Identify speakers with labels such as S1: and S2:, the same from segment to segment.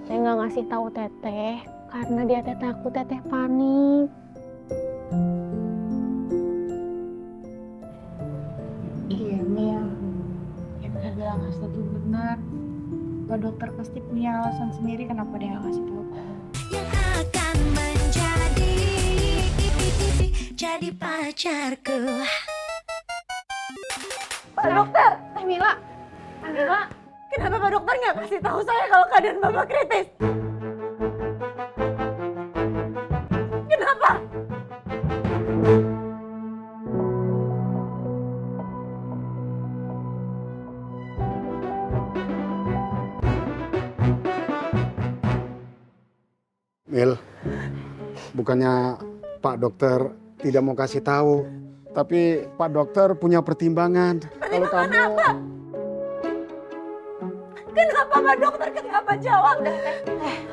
S1: teh nggak ngasih tahu teteh karena dia teh takut teteh panik.
S2: Iya Mil, yang udah bilang Hasna tuh benar. Pak dokter pasti punya alasan sendiri kenapa dia nggak kasih tahu kamu.
S3: Yang akan jadi pacarku.
S2: Pak dokter, Teh Mila, kenapa Pak dokter nggak kasih tahu saya kalau keadaan Bapak kritis? Kenapa?
S4: Mil, bukannya Pak Dokter tidak mau kasih tahu, tapi Pak Dokter punya pertimbangan. Kalau kamu
S2: apa? Kenapa Pak dokter kenapa jawab?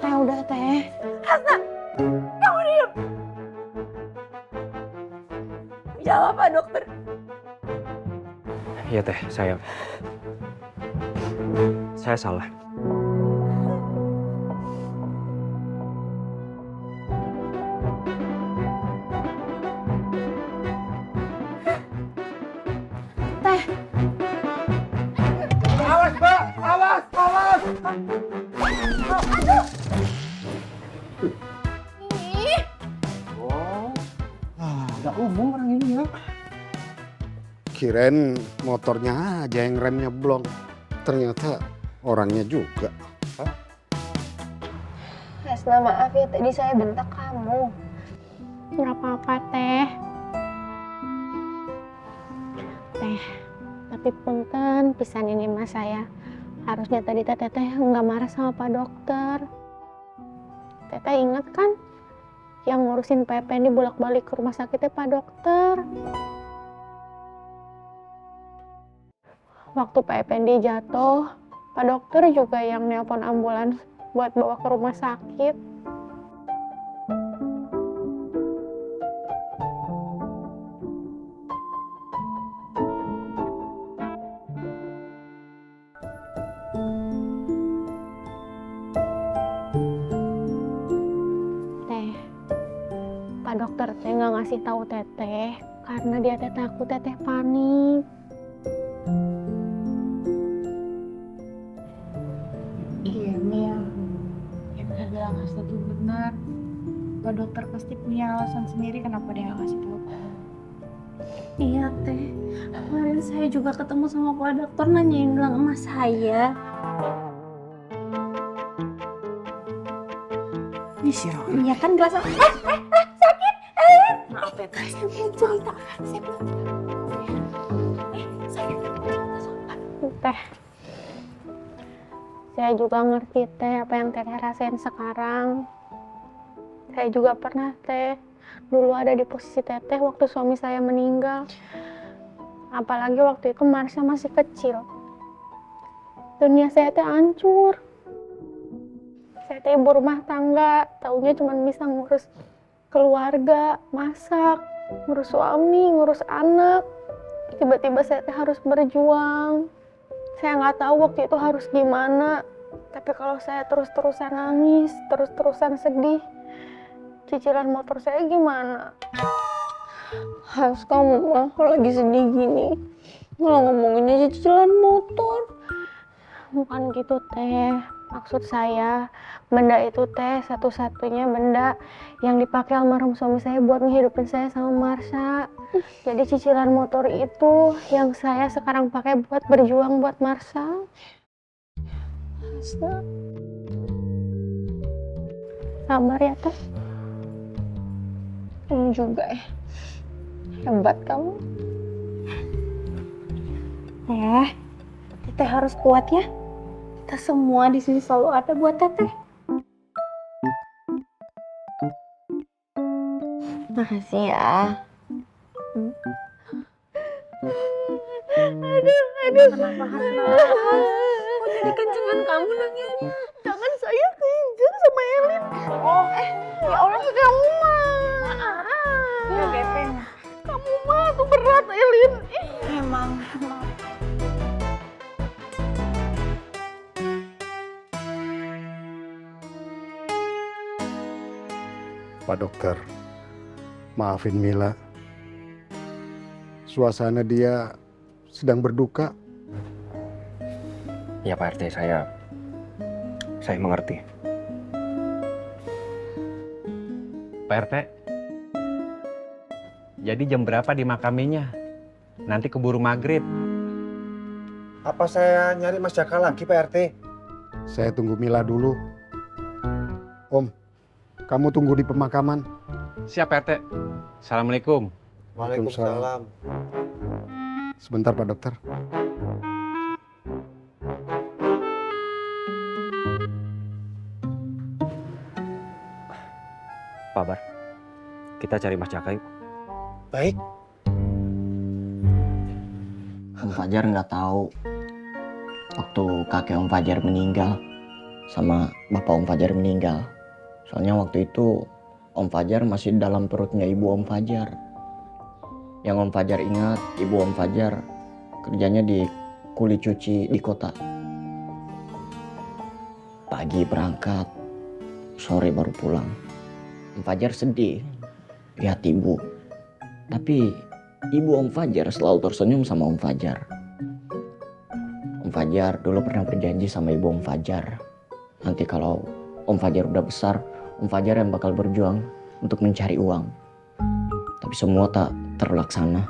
S1: Udah teh.
S2: Hasna, kamu diam. Jawab Pak dokter.
S5: Iya Teh, saya salah.
S4: awas Mbak, awas.
S5: Nggak umum orang ini ya.
S4: Kirain motornya aja yang remnya blong, ternyata orangnya juga.
S1: Hasna, maaf ya tadi saya bentak kamu. Nggak apa-apa teh. Tapi punten pisan ini mas saya. Harusnya tadi teteh nggak marah sama Pak Dokter. Teteh ingat kan yang ngurusin PP ini bolak-balik ke rumah sakitnya Pak Dokter. Waktu Pak Effendi jatuh, Pak Dokter juga yang nelpon ambulans buat bawa ke rumah sakit. Pak Dokter teh nggak ngasih tahu teteh karena dia teh takut teteh panik.
S2: Iya Mil, yang udah bilang Hasna tuh benar. Pak dokter pasti punya alasan sendiri kenapa dia nggak kasih tahu kamu.
S6: Iya teh, kemarin saya juga ketemu sama Pak Dokter nanyain gelang emas saya.
S2: Ini siapa?
S6: Iya kan gelas sakit,
S2: Maaf ya Teh.
S6: saya belum cerita, sakit.
S1: Teh, saya juga ngerti teh apa yang teteh rasain sekarang. Saya juga pernah teh dulu ada di posisi teteh waktu suami saya meninggal. Apalagi waktu itu Marsha masih kecil. Dunia saya teh hancur. Saya teh ibu rumah tangga, taunya cuma bisa ngurus keluarga, masak, ngurus suami, ngurus anak. Tiba-tiba saya teh harus berjuang. Saya nggak tahu waktu itu harus gimana. Tapi kalau saya terus-terusan nangis, terus-terusan sedih, cicilan motor saya gimana? Harus kamu mah kalau lagi sedih gini malah ngomongin aja cicilan motor. Bukan gitu teh, maksud saya benda itu teh satu-satunya benda yang dipakai almarhum suami saya buat ngehidupin saya sama Marsha. Jadi cicilan motor itu yang saya sekarang pakai buat berjuang buat Marsha. Hasna, sabar ya teh. Kamu juga ya, hebat kamu.
S6: Teteh harus kuat ya. Kita semua di sini selalu ada buat teteh.
S1: Makasih ya.
S6: Kenapa Hasna? Kok jadi kencengan kamu nangisnya?
S2: Jangan saya keinjak sama Elin. Oh, ya Allah kamu mah. Ya Gepeng. Kamu mah tuh berat Elin.
S6: Emang.
S4: Pak Dokter, maafin Mila. Suasana dia sedang berduka.
S5: Ya Pak RT, saya mengerti.
S7: Pak RT, jadi jam berapa dimakaminya? Nanti keburu maghrib.
S8: Apa saya nyari Mas Jaka lagi, Pak RT?
S4: Saya tunggu Mila dulu. Om, kamu tunggu di pemakaman.
S7: Siap Pak RT. Assalamualaikum.
S8: Waalaikumsalam.
S4: Sebentar Pak Dokter.
S5: Pak Bar, kita cari Mas Jaka yuk.
S8: Baik.
S9: Om Fajar nggak tahu waktu kakek Om Fajar meninggal sama bapak Om Fajar meninggal. Soalnya waktu itu Om Fajar masih dalam perutnya ibu Om Fajar. Yang Om Fajar ingat, ibu Om Fajar kerjanya di kuli cuci di kota. Pagi berangkat, sore baru pulang. Om Fajar sedih lihat ibu. Tapi ibu Om Fajar selalu tersenyum sama Om Fajar. Om Fajar dulu pernah berjanji sama ibu Om Fajar. Nanti kalau Om Fajar udah besar, Om Fajar yang bakal berjuang untuk mencari uang. Tapi semua tak terlaksana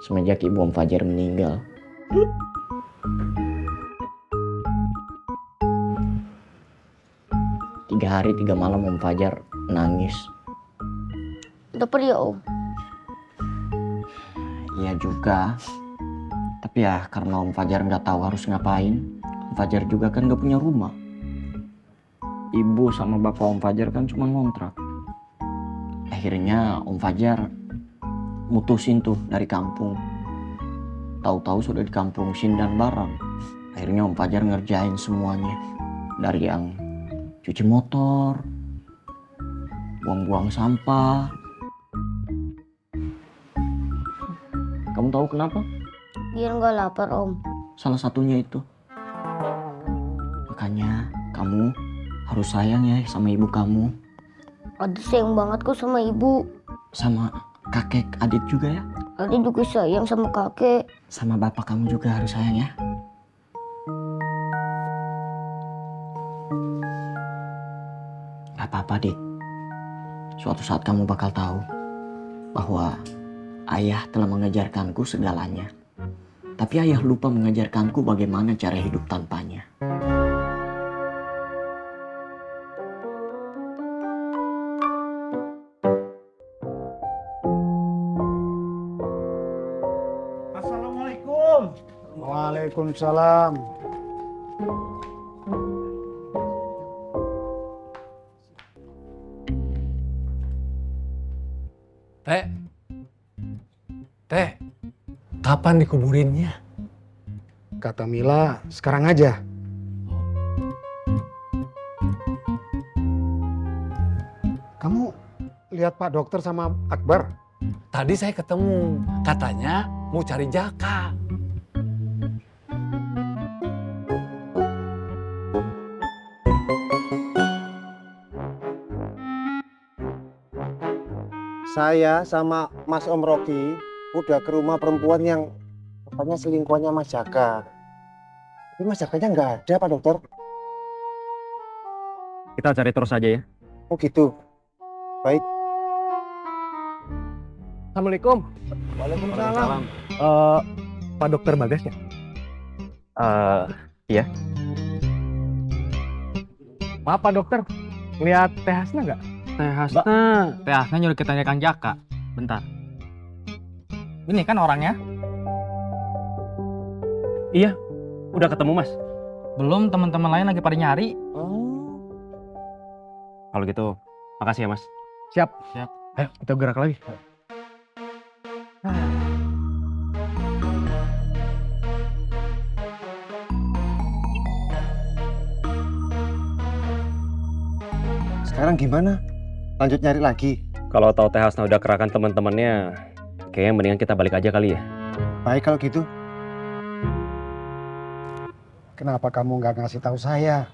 S9: semenjak ibu Om Fajar meninggal. Tiga hari 3 malam Om Fajar nangis.
S6: Udah pergi ya Om?
S9: Iya juga. Tapi ya karena Om Fajar nggak tahu harus ngapain, Om Fajar juga kan nggak punya rumah. Ibu sama bapak Om Fajar kan cuma ngontrak. Akhirnya Om Fajar mutusin tuh dari kampung. Tahu-tahu sudah di kampung Sindan Barang. Akhirnya Om Fajar ngerjain semuanya. Dari yang cuci motor, buang-buang sampah. Kamu tahu kenapa?
S6: Biar nggak lapar Om.
S9: Salah satunya itu. Makanya kamu harus sayang ya sama ibu kamu.
S6: Adit sayang banget kok sama ibu.
S9: Sama kakek Adit juga ya.
S6: Adit juga sayang sama kakek.
S9: Sama bapak kamu juga harus sayang ya. Gak apa-apa Dit. Suatu saat kamu bakal tahu bahwa ayah telah mengajarkanku segalanya. Tapi ayah lupa mengajarkanku bagaimana cara hidup tanpanya.
S8: Assalamualaikum.
S4: Waalaikumsalam.
S10: Teh, kapan dikuburinnya?
S4: Kata Mila, sekarang aja. Kamu lihat Pak Dokter sama Akbar?
S10: Tadi saya ketemu, katanya mau cari Jaka.
S8: Saya sama Mas Om Rocky udah ke rumah perempuan yang katanya selingkuhannya Mas Jaka. Tapi Mas Jakanya nggak ada, Pak Dokter.
S5: Kita cari terus aja ya.
S8: Oh gitu. Baik.
S10: Assalamualaikum.
S8: Waalaikumsalam.
S10: Pak Dokter Bagas ya?
S5: Iya.
S10: Maaf Pak Dokter, lihat Teh Hasna nggak?
S11: Teh Hasna nyuruh kita nyari Kang Jaka. Bentar. Ini kan orangnya?
S5: Iya, udah ketemu Mas.
S11: Belum, teman-teman lain lagi pada nyari.
S5: Kalau gitu, makasih ya Mas.
S10: Siap.
S11: Siap.
S10: Ayo kita gerak lagi.
S8: Sekarang gimana? Lanjut nyari lagi.
S5: Kalau tahu Teh Hasna udah kerahkan teman-temannya, kayaknya mendingan kita balik aja kali ya.
S8: Baik kalau gitu.
S4: Kenapa kamu nggak ngasih tahu saya?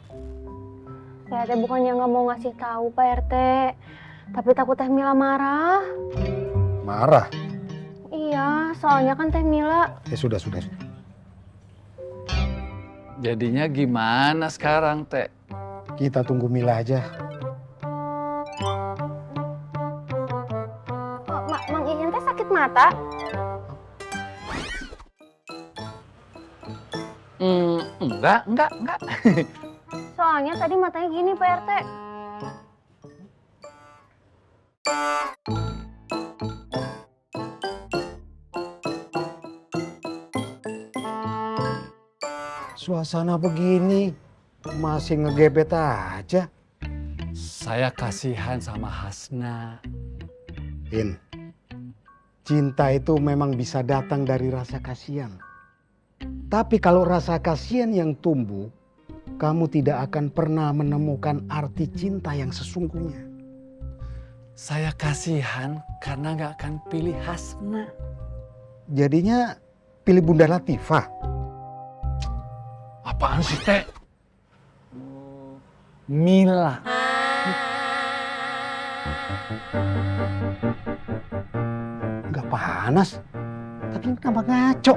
S1: Saya teh bukannya nggak mau ngasih tahu Pak RT. Tapi takut Teh Mila marah.
S4: Marah?
S1: Iya, soalnya kan Teh Mila.
S4: Sudah.
S10: Jadinya gimana sekarang, Teh?
S4: Kita tunggu Mila aja.
S1: Mang Iin teh sakit mata.
S10: Enggak.
S1: Soalnya tadi matanya gini Pak RT.
S4: Suasana begini, masih ngegebet aja.
S10: Saya kasihan sama Hasna.
S4: In, cinta itu memang bisa datang dari rasa kasihan. Tapi kalau rasa kasihan yang tumbuh, kamu tidak akan pernah menemukan arti cinta yang sesungguhnya.
S10: Saya kasihan karena nggak akan pilih Hasna.
S4: Jadinya pilih Bunda Latifah.
S10: Apaan sih, Teh? Mila.
S4: Nggak panas, tapi kenapa ngaco?